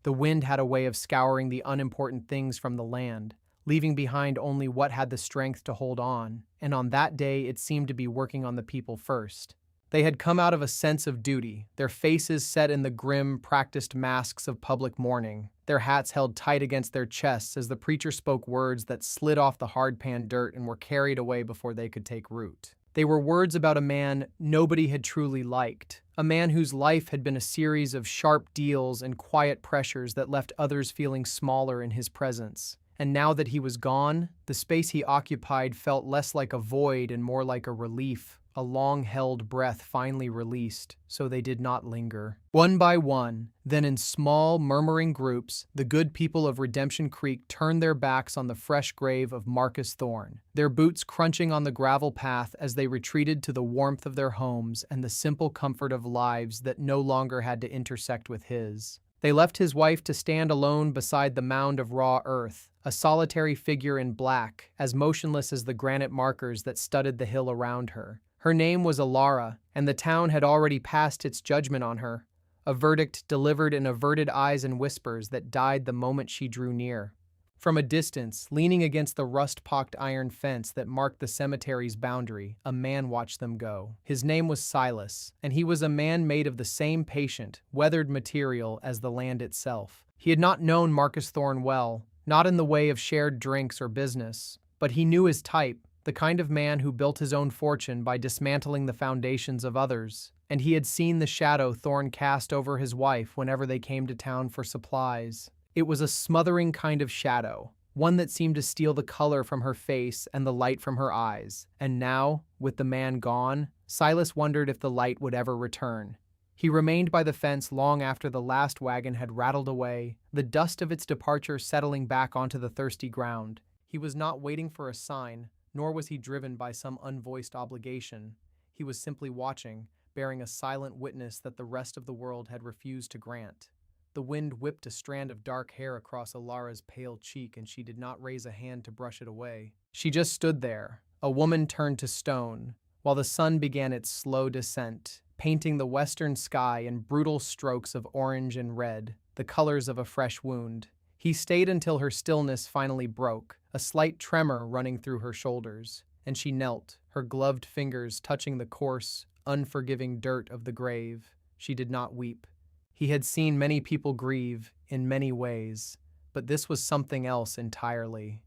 The wind had a way of scouring the unimportant things from the land, leaving behind only what had the strength to hold on, and on that day it seemed to be working on the people first. They had come out of a sense of duty, their faces set in the grim, practiced masks of public mourning, their hats held tight against their chests as the preacher spoke words that slid off the hardpan dirt and were carried away before they could take root. They were words about a man nobody had truly liked, a man whose life had been a series of sharp deals and quiet pressures that left others feeling smaller in his presence. And now that he was gone, the space he occupied felt less like a void and more like a relief, a long-held breath finally released, so they did not linger. One by one, then in small, murmuring groups, the good people of Redemption Creek turned their backs on the fresh grave of Marcus Thorne, their boots crunching on the gravel path as they retreated to the warmth of their homes and the simple comfort of lives that no longer had to intersect with his. They left his wife to stand alone beside the mound of raw earth, a solitary figure in black, as motionless as the granite markers that studded the hill around her. Her name was Elara, and the town had already passed its judgment on her, a verdict delivered in averted eyes and whispers that died the moment she drew near. From a distance, leaning against the rust-pocked iron fence that marked the cemetery's boundary, a man watched them go. His name was Silas, and he was a man made of the same patient, weathered material as the land itself. He had not known Marcus Thorne well, not in the way of shared drinks or business, but he knew his type, the kind of man who built his own fortune by dismantling the foundations of others, and he had seen the shadow Thorne cast over his wife whenever they came to town for supplies. It was a smothering kind of shadow, one that seemed to steal the color from her face and the light from her eyes, and now, with the man gone, Silas wondered if the light would ever return. He remained by the fence long after the last wagon had rattled away, the dust of its departure settling back onto the thirsty ground. He was not waiting for a sign, nor was he driven by some unvoiced obligation. He was simply watching, bearing a silent witness that the rest of the world had refused to grant. The wind whipped a strand of dark hair across Elara's pale cheek, and she did not raise a hand to brush it away. She just stood there, a woman turned to stone, while the sun began its slow descent, painting the western sky in brutal strokes of orange and red, the colors of a fresh wound. He stayed until her stillness finally broke, a slight tremor running through her shoulders, and she knelt, her gloved fingers touching the coarse, unforgiving dirt of the grave. She did not weep. He had seen many people grieve in many ways, but this was something else entirely.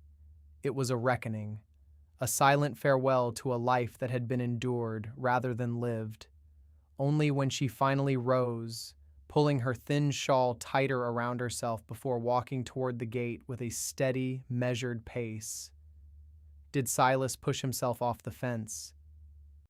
It was a reckoning, a silent farewell to a life that had been endured rather than lived. Only when she finally rose, pulling her thin shawl tighter around herself before walking toward the gate with a steady, measured pace, did Silas push himself off the fence.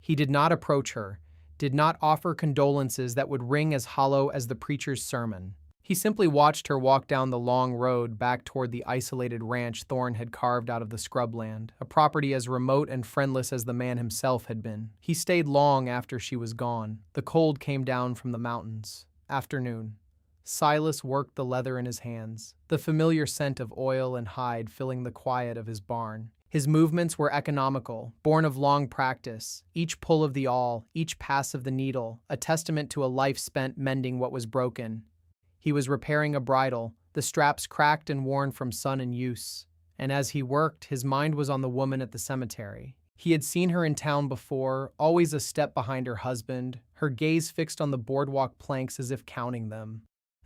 He did not approach her, did not offer condolences that would ring as hollow as the preacher's sermon. He simply watched her walk down the long road back toward the isolated ranch Thorne had carved out of the scrubland, a property as remote and friendless as the man himself had been. He stayed long after she was gone. The cold came down from the mountains. Afternoon. Silas worked the leather in his hands, the familiar scent of oil and hide filling the quiet of his barn. His movements were economical, born of long practice, each pull of the awl, each pass of the needle, a testament to a life spent mending what was broken. He was repairing a bridle, the straps cracked and worn from sun and use, and as he worked, his mind was on the woman at the cemetery. He had seen her in town before, always a step behind her husband, her gaze fixed on the boardwalk planks as if counting them.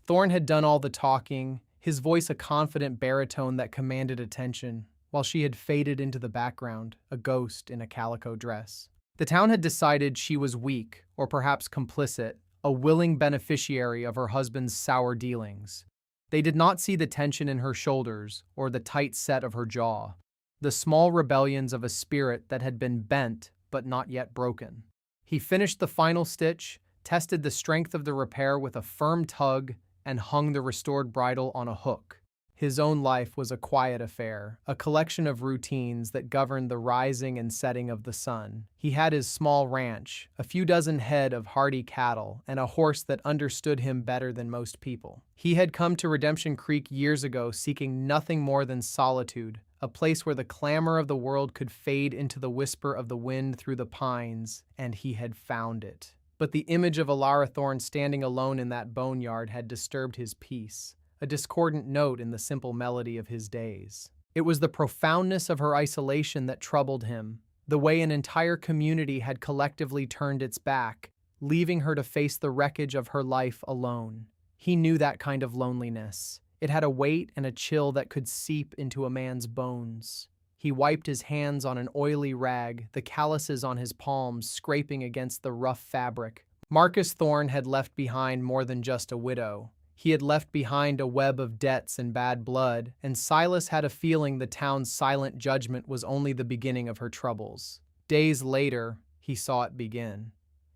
Thorne had done all the talking, his voice a confident baritone that commanded attention, while she had faded into the background, a ghost in a calico dress. The town had decided she was weak, or perhaps complicit, a willing beneficiary of her husband's sour dealings. They did not see the tension in her shoulders or the tight set of her jaw, the small rebellions of a spirit that had been bent but not yet broken. He finished the final stitch, tested the strength of the repair with a firm tug, and hung the restored bridle on a hook. His own life was a quiet affair, a collection of routines that governed the rising and setting of the sun. He had his small ranch, a few dozen head of hardy cattle, and a horse that understood him better than most people. He had come to Redemption Creek years ago seeking nothing more than solitude, a place where the clamor of the world could fade into the whisper of the wind through the pines, and he had found it. But the image of Elara Thorne standing alone in that boneyard had disturbed his peace. a discordant note in the simple melody of his days. It was the profoundness of her isolation that troubled him, the way an entire community had collectively turned its back, leaving her to face the wreckage of her life alone. He knew that kind of loneliness. It had a weight and a chill that could seep into a man's bones. He wiped his hands on an oily rag, the calluses on his palms scraping against the rough fabric. Marcus Thorne had left behind more than just a widow. He had left behind a web of debts and bad blood, and Silas had a feeling the town's silent judgment was only the beginning of her troubles. Days later, he saw it begin.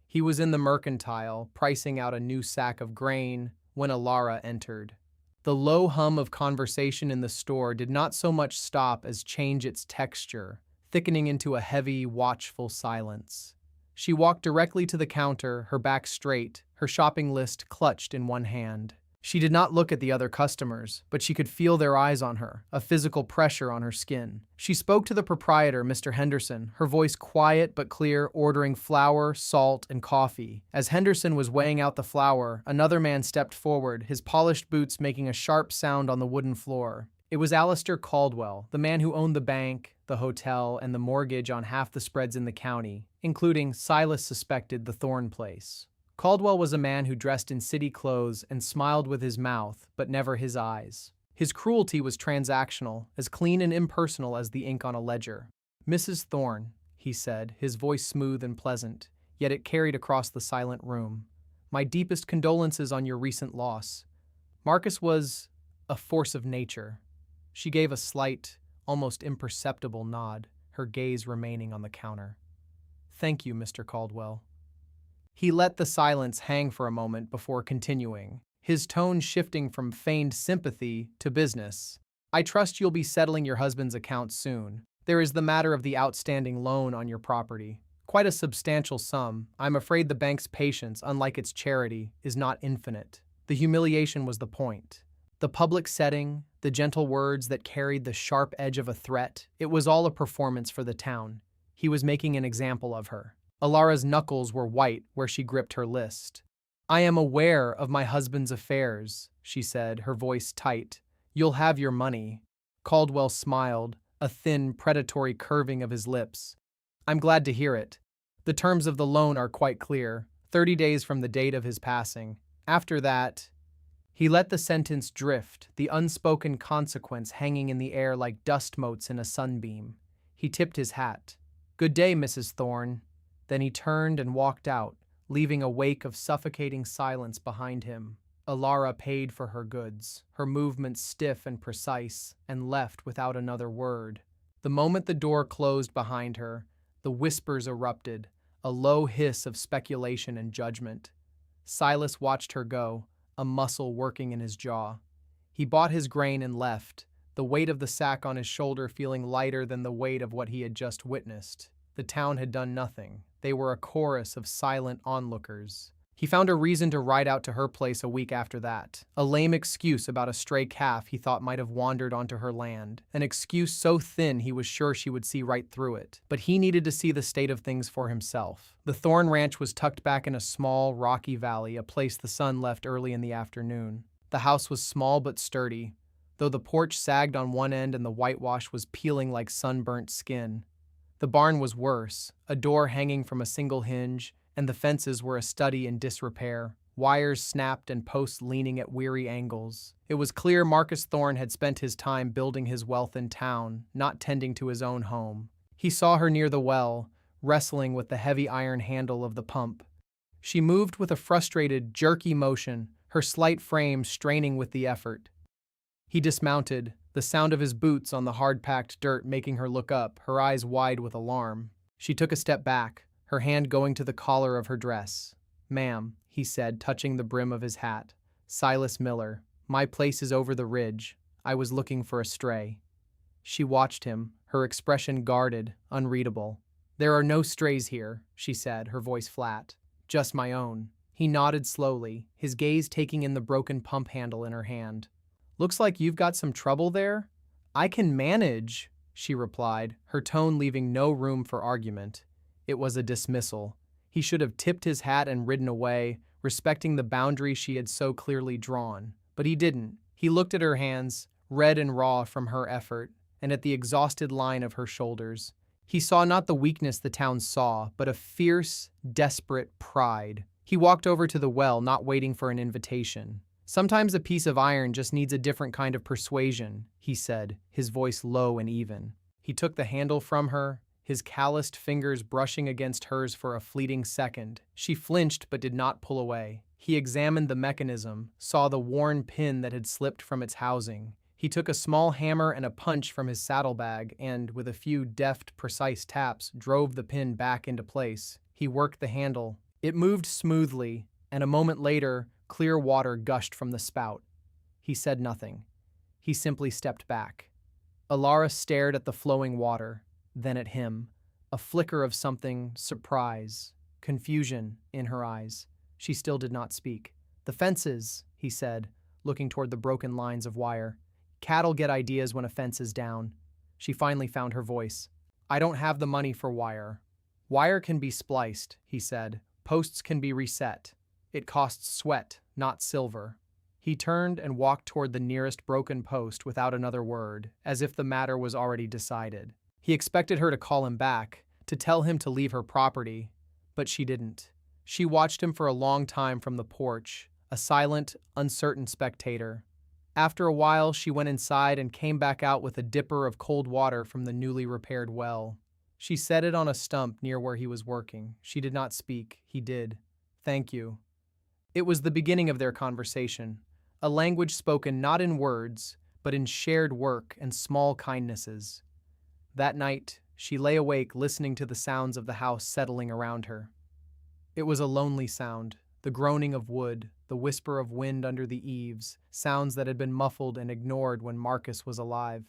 He was in the mercantile, pricing out a new sack of grain, when Elara entered. The low hum of conversation in the store did not so much stop as change its texture, thickening into a heavy, watchful silence. She walked directly to the counter, her back straight, her shopping list clutched in one hand. She did not look at the other customers, but she could feel their eyes on her, a physical pressure on her skin. She spoke to the proprietor, Mr. Henderson, her voice quiet but clear, ordering flour, salt, and coffee. As Henderson was weighing out the flour, another man stepped forward, his polished boots making a sharp sound on the wooden floor. It was Alistair Caldwell, the man who owned the bank, the hotel, and the mortgage on half the spreads in the county, including, Silas suspected, the Thorne place. Caldwell was a man who dressed in city clothes and smiled with his mouth, but never his eyes. His cruelty was transactional, as clean and impersonal as the ink on a ledger. "Mrs. Thorne," he said, his voice smooth and pleasant, yet it carried across the silent room. "My deepest condolences on your recent loss. Marcus was a force of nature." She gave a slight, almost imperceptible nod, her gaze remaining on the counter. "Thank you, Mr. Caldwell." He let the silence hang for a moment before continuing, his tone shifting from feigned sympathy to business. "I trust you'll be settling your husband's accounts soon. There is the matter of the outstanding loan on your property. Quite a substantial sum. I'm afraid the bank's patience, unlike its charity, is not infinite." The humiliation was the point. The public setting, the gentle words that carried the sharp edge of a threat, it was all a performance for the town. He was making an example of her. Elara's knuckles were white where she gripped her list. "I am aware of my husband's affairs," she said, her voice tight. "You'll have your money." Caldwell smiled, a thin, predatory curving of his lips. "I'm glad to hear it. The terms of the loan are quite clear, 30 days from the date of his passing. After that—" He let the sentence drift, the unspoken consequence hanging in the air like dust motes in a sunbeam. He tipped his hat. "Good day, Mrs. Thorne." Then he turned and walked out, leaving a wake of suffocating silence behind him. Elara paid for her goods, her movements stiff and precise, and left without another word. The moment the door closed behind her, the whispers erupted, a low hiss of speculation and judgment. Silas watched her go, a muscle working in his jaw. He bought his grain and left, the weight of the sack on his shoulder feeling lighter than the weight of what he had just witnessed. The town had done nothing. They were a chorus of silent onlookers. He found a reason to ride out to her place a week after that. A lame excuse about a stray calf he thought might have wandered onto her land. An excuse so thin he was sure she would see right through it. But he needed to see the state of things for himself. The Thorne Ranch was tucked back in a small, rocky valley, a place the sun left early in the afternoon. The house was small but sturdy, though the porch sagged on one end and the whitewash was peeling like sunburnt skin. The barn was worse, a door hanging from a single hinge, and the fences were a study in disrepair, wires snapped and posts leaning at weary angles. It was clear Marcus Thorne had spent his time building his wealth in town, not tending to his own home. He saw her near the well, wrestling with the heavy iron handle of the pump. She moved with a frustrated, jerky motion, her slight frame straining with the effort. He dismounted, the sound of his boots on the hard-packed dirt making her look up, her eyes wide with alarm. She took a step back, her hand going to the collar of her dress. "Ma'am," he said, touching the brim of his hat. "Silas Miller. My place is over the ridge. I was looking for a stray." She watched him, her expression guarded, unreadable. "There are no strays here," she said, her voice flat. "Just my own." He nodded slowly, his gaze taking in the broken pump handle in her hand. "Looks like you've got some trouble there." "I can manage," she replied, her tone leaving no room for argument. It was a dismissal. He should have tipped his hat and ridden away, respecting the boundary she had so clearly drawn. But he didn't. He looked at her hands, red and raw from her effort, and at the exhausted line of her shoulders. He saw not the weakness the town saw, but a fierce, desperate pride. He walked over to the well, not waiting for an invitation. "Sometimes a piece of iron just needs a different kind of persuasion," he said, his voice low and even. He took the handle from her, his calloused fingers brushing against hers for a fleeting second. She flinched but did not pull away. He examined the mechanism, saw the worn pin that had slipped from its housing. He took a small hammer and a punch from his saddlebag and, with a few deft, precise taps, drove the pin back into place. He worked the handle. It moved smoothly, and a moment later, clear water gushed from the spout. He said nothing. He simply stepped back. Elara stared at the flowing water, then at him, a flicker of something, surprise, confusion, in her eyes. She still did not speak. "The fences," he said, looking toward the broken lines of wire. "Cattle get ideas when a fence is down." She finally found her voice. "I don't have the money for wire." "Wire can be spliced," he said. "Posts can be reset. It costs sweat, not silver." He turned and walked toward the nearest broken post without another word, as if the matter was already decided. He expected her to call him back, to tell him to leave her property, but she didn't. She watched him for a long time from the porch, a silent, uncertain spectator. After a while, she went inside and came back out with a dipper of cold water from the newly repaired well. She set it on a stump near where he was working. She did not speak. He did. "Thank you." It was the beginning of their conversation, a language spoken not in words, but in shared work and small kindnesses. That night, she lay awake listening to the sounds of the house settling around her. It was a lonely sound, the groaning of wood, the whisper of wind under the eaves, sounds that had been muffled and ignored when Marcus was alive.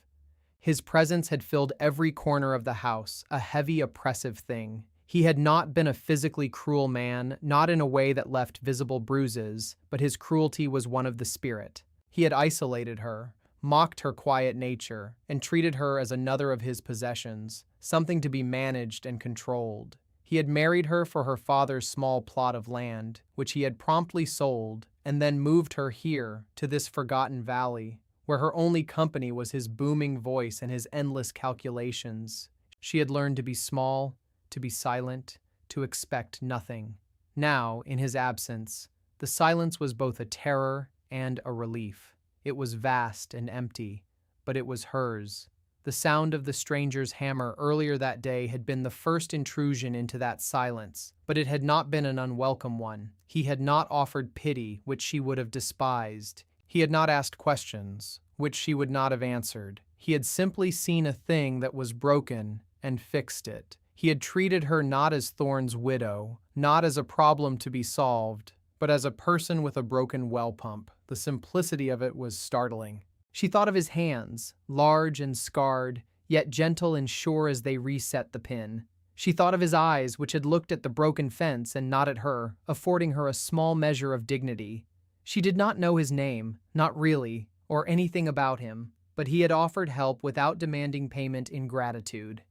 His presence had filled every corner of the house, a heavy, oppressive thing. He had not been a physically cruel man, not in a way that left visible bruises, but his cruelty was one of the spirit. He had isolated her, mocked her quiet nature, and treated her as another of his possessions, something to be managed and controlled. He had married her for her father's small plot of land, which he had promptly sold, and then moved her here, to this forgotten valley, where her only company was his booming voice and his endless calculations. She had learned to be small, to be silent, to expect nothing. Now, in his absence, the silence was both a terror and a relief. It was vast and empty, but it was hers. The sound of the stranger's hammer earlier that day had been the first intrusion into that silence, but it had not been an unwelcome one. He had not offered pity, which she would have despised. He had not asked questions, which she would not have answered. He had simply seen a thing that was broken and fixed it. He had treated her not as Thorne's widow, not as a problem to be solved, but as a person with a broken well pump. The simplicity of it was startling. She thought of his hands, large and scarred, yet gentle and sure as they reset the pin. She thought of his eyes, which had looked at the broken fence and not at her, affording her a small measure of dignity. She did not know his name, not really, or anything about him, but he had offered help without demanding payment in gratitude.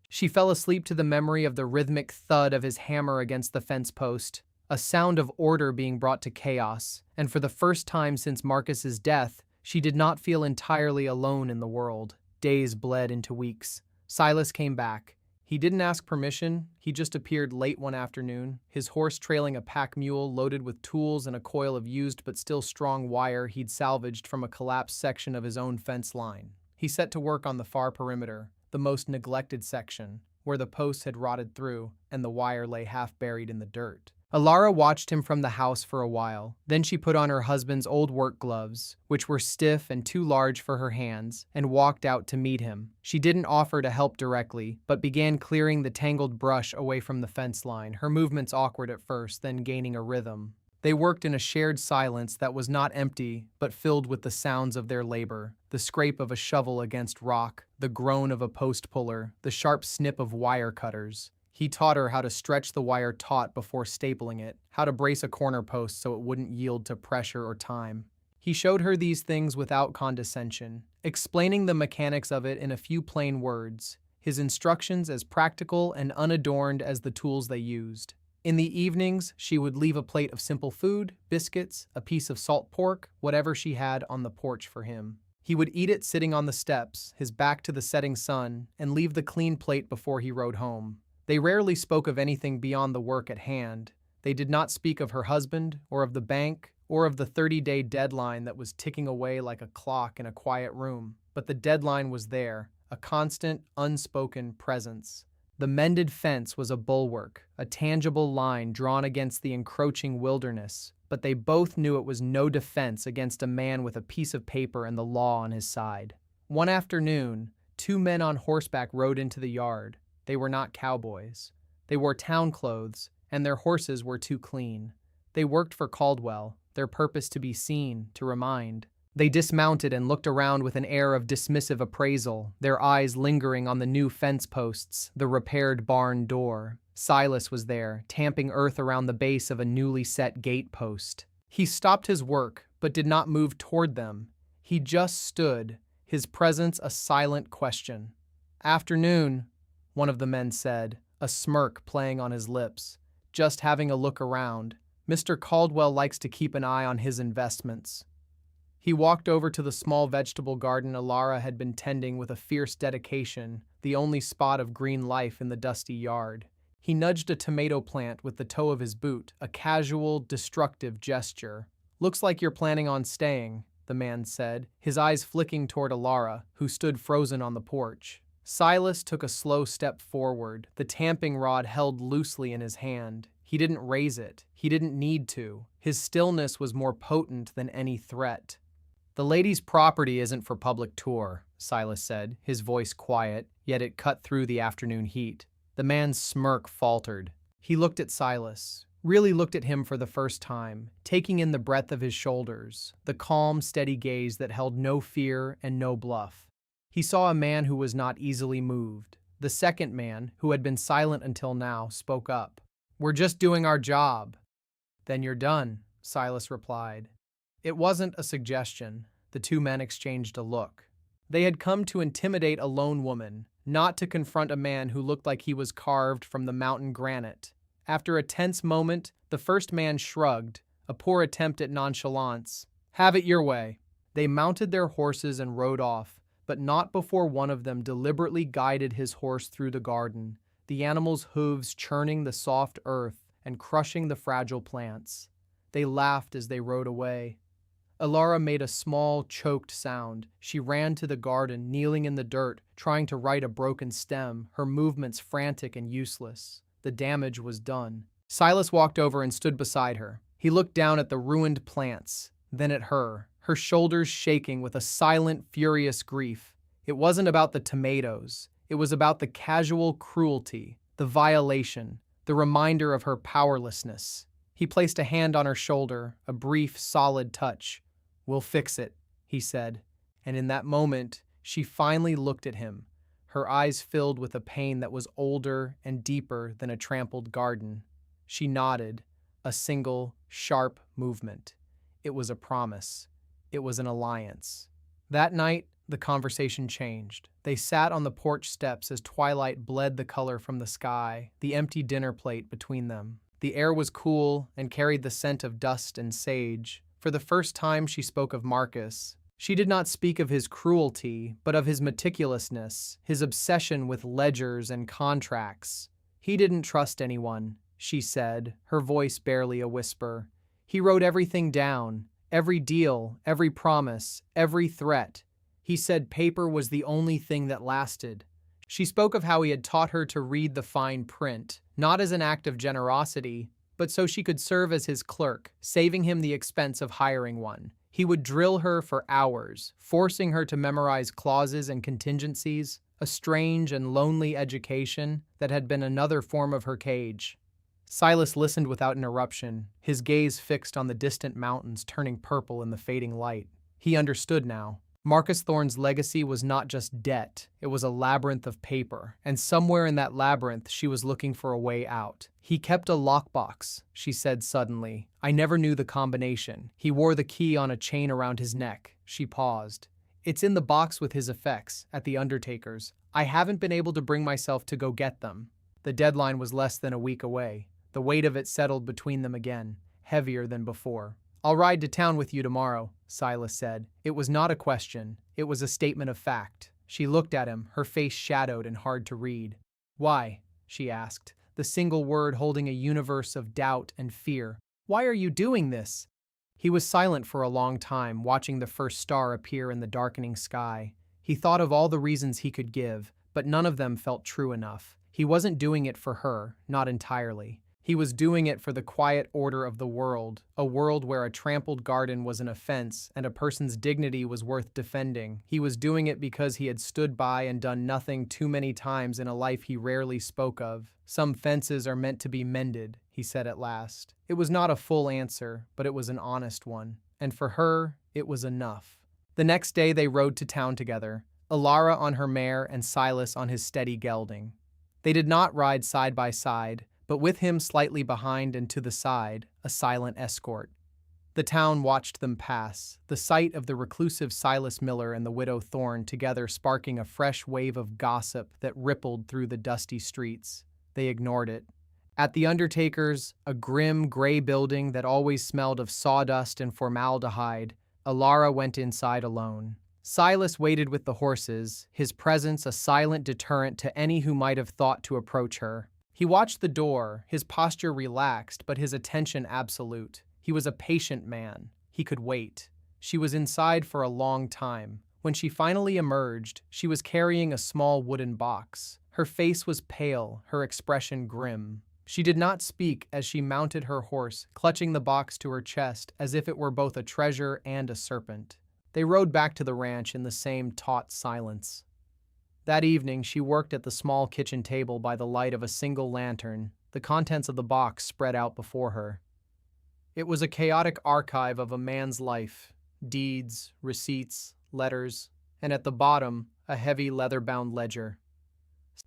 She fell asleep to the memory of the rhythmic thud of his hammer against the fence post, a sound of order being brought to chaos, and for the first time since Marcus's death, she did not feel entirely alone in the world. Days bled into weeks. Silas came back. He didn't ask permission, he just appeared late one afternoon, his horse trailing a pack mule loaded with tools and a coil of used but still strong wire he'd salvaged from a collapsed section of his own fence line. He set to work on the far perimeter, the most neglected section, where the posts had rotted through and the wire lay half buried in the dirt. Elara watched him from the house for a while. Then she put on her husband's old work gloves, which were stiff and too large for her hands, and walked out to meet him. She didn't offer to help directly, but began clearing the tangled brush away from the fence line, her movements awkward at first, then gaining a rhythm. They worked in a shared silence that was not empty, but filled with the sounds of their labor, the scrape of a shovel against rock, the groan of a post puller, the sharp snip of wire cutters. He taught her how to stretch the wire taut before stapling it, how to brace a corner post so it wouldn't yield to pressure or time. He showed her these things without condescension, explaining the mechanics of it in a few plain words, his instructions as practical and unadorned as the tools they used. In the evenings, she would leave a plate of simple food, biscuits, a piece of salt pork, whatever she had on the porch for him. He would eat it sitting on the steps, his back to the setting sun, and leave the clean plate before he rode home. They rarely spoke of anything beyond the work at hand. They did not speak of her husband, or of the bank, or of the 30-day deadline that was ticking away like a clock in a quiet room. But the deadline was there, a constant, unspoken presence. The mended fence was a bulwark, a tangible line drawn against the encroaching wilderness, but they both knew it was no defense against a man with a piece of paper and the law on his side. One afternoon, two men on horseback rode into the yard. They were not cowboys. They wore town clothes, and their horses were too clean. They worked for Caldwell, their purpose to be seen, to remind. They dismounted and looked around with an air of dismissive appraisal, their eyes lingering on the new fence posts, the repaired barn door. Silas was there, tamping earth around the base of a newly set gate post. He stopped his work, but did not move toward them. He just stood, his presence a silent question. "Afternoon," one of the men said, a smirk playing on his lips. "Just having a look around. Mr. Caldwell likes to keep an eye on his investments." He walked over to the small vegetable garden Elara had been tending with a fierce dedication, the only spot of green life in the dusty yard. He nudged a tomato plant with the toe of his boot, a casual, destructive gesture. "Looks like you're planning on staying," the man said, his eyes flicking toward Elara, who stood frozen on the porch. Silas took a slow step forward, the tamping rod held loosely in his hand. He didn't raise it. He didn't need to. His stillness was more potent than any threat. "The lady's property isn't for public tour," Silas said, his voice quiet, yet it cut through the afternoon heat. The man's smirk faltered. He looked at Silas, really looked at him for the first time, taking in the breadth of his shoulders, the calm, steady gaze that held no fear and no bluff. He saw a man who was not easily moved. The second man, who had been silent until now, spoke up. "We're just doing our job." "Then you're done," Silas replied. It wasn't a suggestion. The two men exchanged a look. They had come to intimidate a lone woman, not to confront a man who looked like he was carved from the mountain granite. After a tense moment, the first man shrugged, a poor attempt at nonchalance. "Have it your way." They mounted their horses and rode off, but not before one of them deliberately guided his horse through the garden, the animal's hooves churning the soft earth and crushing the fragile plants. They laughed as they rode away. Elara made a small, choked sound. She ran to the garden, kneeling in the dirt, trying to right a broken stem, her movements frantic and useless. The damage was done. Silas walked over and stood beside her. He looked down at the ruined plants, then at her, her shoulders shaking with a silent, furious grief. It wasn't about the tomatoes. It was about the casual cruelty, the violation, the reminder of her powerlessness. He placed a hand on her shoulder, a brief, solid touch. "We'll fix it," he said, and in that moment, she finally looked at him, her eyes filled with a pain that was older and deeper than a trampled garden. She nodded, a single, sharp movement. It was a promise. It was an alliance. That night, the conversation changed. They sat on the porch steps as twilight bled the color from the sky, the empty dinner plate between them. The air was cool and carried the scent of dust and sage. For the first time, she spoke of Marcus. She did not speak of his cruelty, but of his meticulousness, his obsession with ledgers and contracts. "He didn't trust anyone," she said, her voice barely a whisper. "He wrote everything down, every deal, every promise, every threat. He said paper was the only thing that lasted." She spoke of how he had taught her to read the fine print, not as an act of generosity, but so she could serve as his clerk, saving him the expense of hiring one. He would drill her for hours, forcing her to memorize clauses and contingencies, a strange and lonely education that had been another form of her cage. Silas listened without interruption, his gaze fixed on the distant mountains turning purple in the fading light. He understood now. Marcus Thorne's legacy was not just debt, it was a labyrinth of paper, and somewhere in that labyrinth she was looking for a way out. "He kept a lockbox," she said suddenly. "I never knew the combination. He wore the key on a chain around his neck." She paused. "It's in the box with his effects, at the undertaker's. I haven't been able to bring myself to go get them." The deadline was less than a week away. The weight of it settled between them again, heavier than before. "I'll ride to town with you tomorrow," Silas said. It was not a question, it was a statement of fact. She looked at him, her face shadowed and hard to read. "Why?" she asked, the single word holding a universe of doubt and fear. "Why are you doing this?" He was silent for a long time, watching the first star appear in the darkening sky. He thought of all the reasons he could give, but none of them felt true enough. He wasn't doing it for her, not entirely. He was doing it for the quiet order of the world, a world where a trampled garden was an offense and a person's dignity was worth defending. He was doing it because he had stood by and done nothing too many times in a life he rarely spoke of. "Some fences are meant to be mended," he said at last. It was not a full answer, but it was an honest one. And for her, it was enough. The next day they rode to town together, Elara on her mare and Silas on his steady gelding. They did not ride side by side, but with him slightly behind and to the side, a silent escort. The town watched them pass, the sight of the reclusive Silas Miller and the widow Thorne together sparking a fresh wave of gossip that rippled through the dusty streets. They ignored it. At the undertaker's, a grim, gray building that always smelled of sawdust and formaldehyde, Elara went inside alone. Silas waited with the horses, his presence a silent deterrent to any who might have thought to approach her. He watched the door, his posture relaxed, but his attention absolute. He was a patient man. He could wait. She was inside for a long time. When she finally emerged, she was carrying a small wooden box. Her face was pale, her expression grim. She did not speak as she mounted her horse, clutching the box to her chest as if it were both a treasure and a serpent. They rode back to the ranch in the same taut silence. That evening, she worked at the small kitchen table by the light of a single lantern, the contents of the box spread out before her. It was a chaotic archive of a man's life, deeds, receipts, letters, and at the bottom, a heavy leather-bound ledger.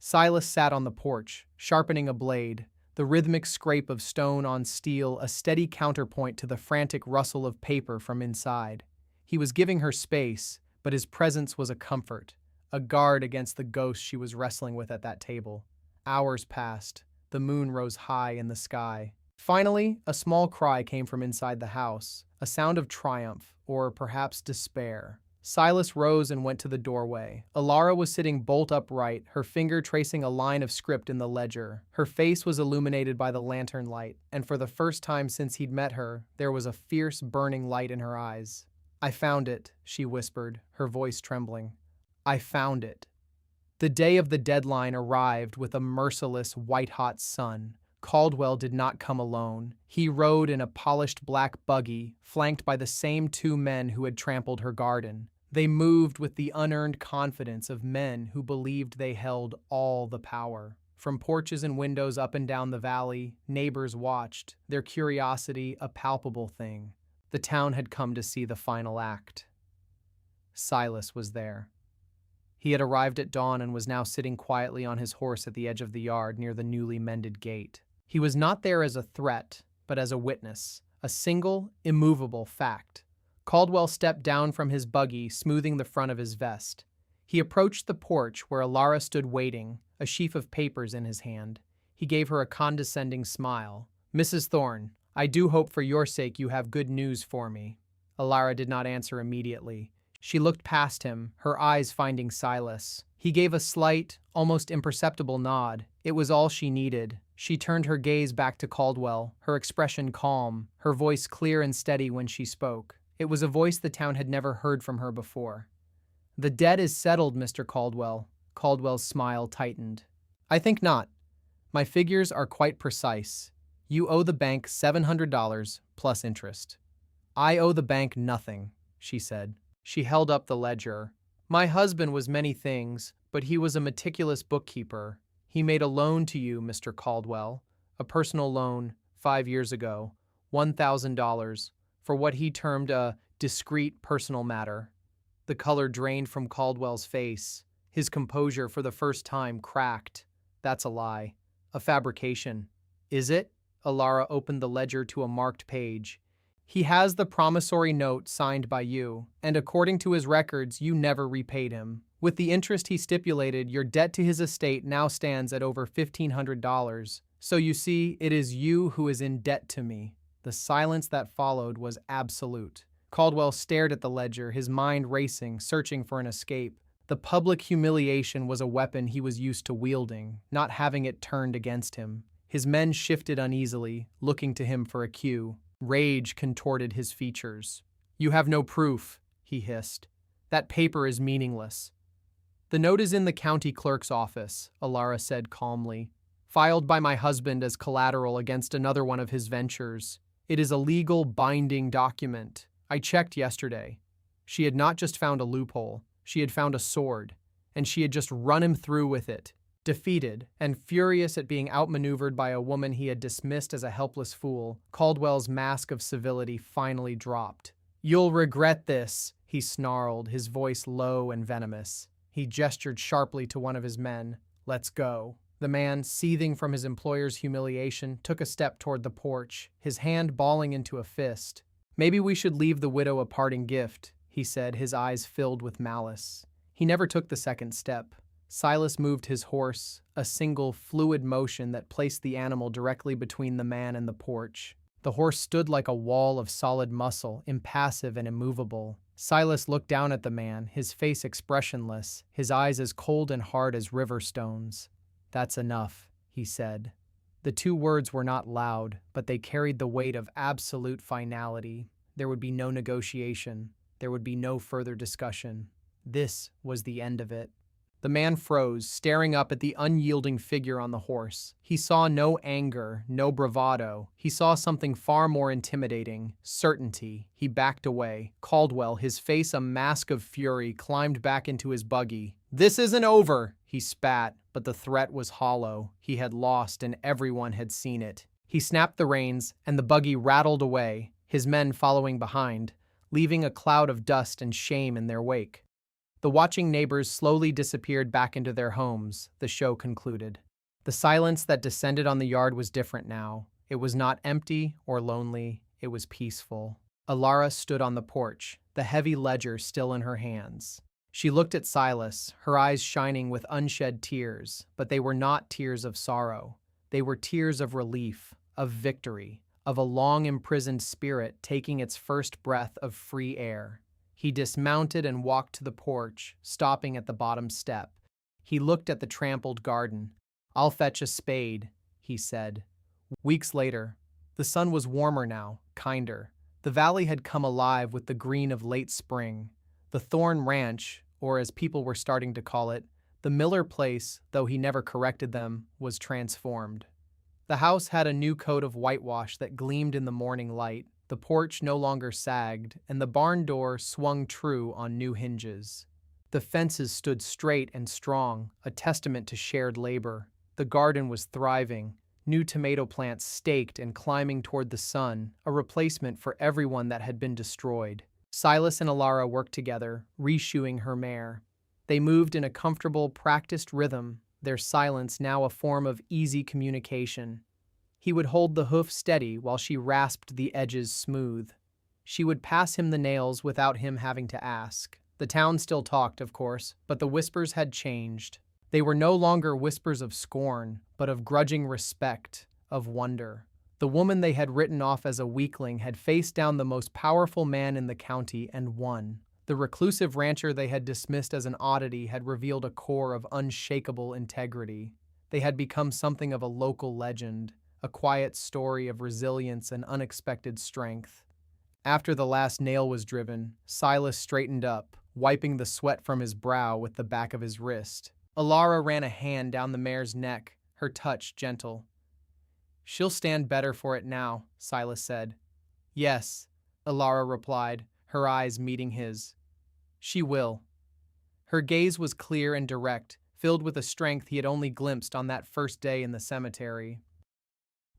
Silas sat on the porch, sharpening a blade, the rhythmic scrape of stone on steel a steady counterpoint to the frantic rustle of paper from inside. He was giving her space, but his presence was a comfort, a guard against the ghost she was wrestling with at that table. Hours passed. The moon rose high in the sky. Finally, a small cry came from inside the house, a sound of triumph, or perhaps despair. Silas rose and went to the doorway. Elara was sitting bolt upright, her finger tracing a line of script in the ledger. Her face was illuminated by the lantern light, and for the first time since he'd met her, there was a fierce, burning light in her eyes. "I found it," she whispered, her voice trembling. "I found it." The day of the deadline arrived with a merciless, white-hot sun. Caldwell did not come alone. He rode in a polished black buggy, flanked by the same two men who had trampled her garden. They moved with the unearned confidence of men who believed they held all the power. From porches and windows up and down the valley, neighbors watched, their curiosity a palpable thing. The town had come to see the final act. Silas was there. He had arrived at dawn and was now sitting quietly on his horse at the edge of the yard near the newly mended gate. He was not there as a threat, but as a witness, a single, immovable fact. Caldwell stepped down from his buggy, smoothing the front of his vest. He approached the porch where Elara stood waiting, a sheaf of papers in his hand. He gave her a condescending smile. "Mrs. Thorne, I do hope for your sake you have good news for me." Elara did not answer immediately. She looked past him, her eyes finding Silas. He gave a slight, almost imperceptible nod. It was all she needed. She turned her gaze back to Caldwell, her expression calm, her voice clear and steady when she spoke. It was a voice the town had never heard from her before. "The debt is settled, Mr. Caldwell." Caldwell's smile tightened. "I think not. My figures are quite precise. You owe the bank $700 plus interest." "I owe the bank nothing," she said. She held up the ledger. "My husband was many things, but he was a meticulous bookkeeper. He made a loan to you, Mr. Caldwell, a personal loan, 5 years ago, $1,000, for what he termed a discreet personal matter." The color drained from Caldwell's face. His composure for the first time cracked. "That's a lie. A fabrication." "Is it?" Elara opened the ledger to a marked page. "He has the promissory note signed by you, and according to his records, you never repaid him. With the interest he stipulated, your debt to his estate now stands at over $1,500, So you see, it is you who is in debt to me. The silence that followed was absolute. Caldwell stared at the ledger, his mind racing, searching for an escape. The public humiliation was a weapon he was used to wielding, not having it turned against him. His men shifted uneasily, looking to him for a cue. Rage contorted his features. "You have no proof," he hissed. "That paper is meaningless." "The note is in the county clerk's office," Elara said calmly. "Filed by my husband as collateral against another one of his ventures. It is a legal, binding document. I checked yesterday." She had not just found a loophole, she had found a sword, and she had just run him through with it. Defeated, and furious at being outmaneuvered by a woman he had dismissed as a helpless fool, Caldwell's mask of civility finally dropped. "You'll regret this," he snarled, his voice low and venomous. He gestured sharply to one of his men. "Let's go." The man, seething from his employer's humiliation, took a step toward the porch, his hand balling into a fist. "Maybe we should leave the widow a parting gift," he said, his eyes filled with malice. He never took the second step. Silas moved his horse, a single, fluid motion that placed the animal directly between the man and the porch. The horse stood like a wall of solid muscle, impassive and immovable. Silas looked down at the man, his face expressionless, his eyes as cold and hard as river stones. "That's enough," he said. The two words were not loud, but they carried the weight of absolute finality. There would be no negotiation. There would be no further discussion. This was the end of it. The man froze, staring up at the unyielding figure on the horse. He saw no anger, no bravado. He saw something far more intimidating: certainty. He backed away. Caldwell, his face a mask of fury, climbed back into his buggy. "This isn't over," he spat, but the threat was hollow. He had lost, and everyone had seen it. He snapped the reins, and the buggy rattled away, his men following behind, leaving a cloud of dust and shame in their wake. The watching neighbors slowly disappeared back into their homes, the show concluded. The silence that descended on the yard was different now. It was not empty or lonely, it was peaceful. Elara stood on the porch, the heavy ledger still in her hands. She looked at Silas, her eyes shining with unshed tears, but they were not tears of sorrow. They were tears of relief, of victory, of a long-imprisoned spirit taking its first breath of free air. He dismounted and walked to the porch, stopping at the bottom step. He looked at the trampled garden. "I'll fetch a spade," he said. Weeks later, the sun was warmer now, kinder. The valley had come alive with the green of late spring. The Thorne Ranch, or as people were starting to call it, the Miller place, though he never corrected them, was transformed. The house had a new coat of whitewash that gleamed in the morning light. The porch no longer sagged, and the barn door swung true on new hinges. The fences stood straight and strong, a testament to shared labor. The garden was thriving, new tomato plants staked and climbing toward the sun, a replacement for everyone that had been destroyed. Silas and Elara worked together, reshoeing her mare. They moved in a comfortable, practiced rhythm, their silence now a form of easy communication. He would hold the hoof steady while she rasped the edges smooth. She would pass him the nails without him having to ask. The town still talked, of course, but the whispers had changed. They were no longer whispers of scorn, but of grudging respect, of wonder. The woman they had written off as a weakling had faced down the most powerful man in the county and won. The reclusive rancher they had dismissed as an oddity had revealed a core of unshakable integrity. They had become something of a local legend, a quiet story of resilience and unexpected strength. After the last nail was driven, Silas straightened up, wiping the sweat from his brow with the back of his wrist. Elara ran a hand down the mare's neck, her touch gentle. "She'll stand better for it now," Silas said. "Yes," Elara replied, her eyes meeting his. "She will." Her gaze was clear and direct, filled with a strength he had only glimpsed on that first day in the cemetery.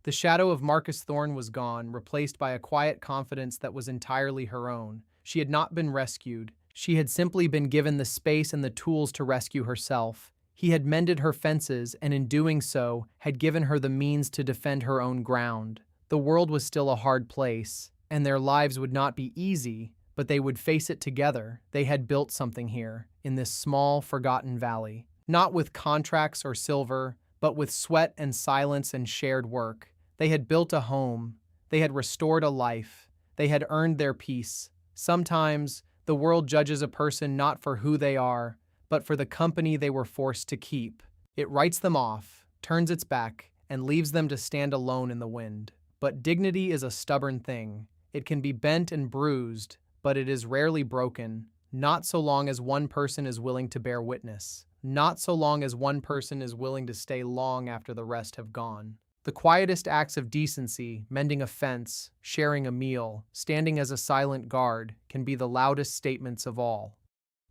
The shadow of Marcus Thorne was gone, replaced by a quiet confidence that was entirely her own. She had not been rescued. She had simply been given the space and the tools to rescue herself. He had mended her fences, and in doing so, had given her the means to defend her own ground. The world was still a hard place, and their lives would not be easy, but they would face it together. They had built something here, in this small, forgotten valley. Not with contracts or silver, but with sweat and silence and shared work. They had built a home, they had restored a life, they had earned their peace. Sometimes, the world judges a person not for who they are, but for the company they were forced to keep. It writes them off, turns its back, and leaves them to stand alone in the wind. But dignity is a stubborn thing. It can be bent and bruised, but it is rarely broken, not so long as one person is willing to bear witness, not so long as one person is willing to stay long after the rest have gone. The quietest acts of decency, mending a fence, sharing a meal, standing as a silent guard, can be the loudest statements of all.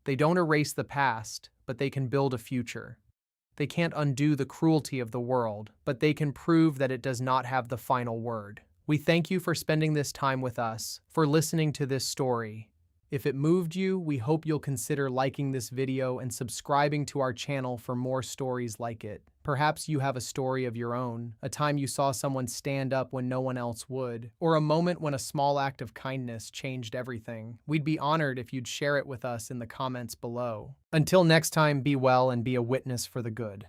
They don't erase the past, but they can build a future. They can't undo the cruelty of the world, but they can prove that it does not have the final word. We thank you for spending this time with us, for listening to this story. If it moved you, we hope you'll consider liking this video and subscribing to our channel for more stories like it. Perhaps you have a story of your own, a time you saw someone stand up when no one else would, or a moment when a small act of kindness changed everything. We'd be honored if you'd share it with us in the comments below. Until next time, be well and be a witness for the good.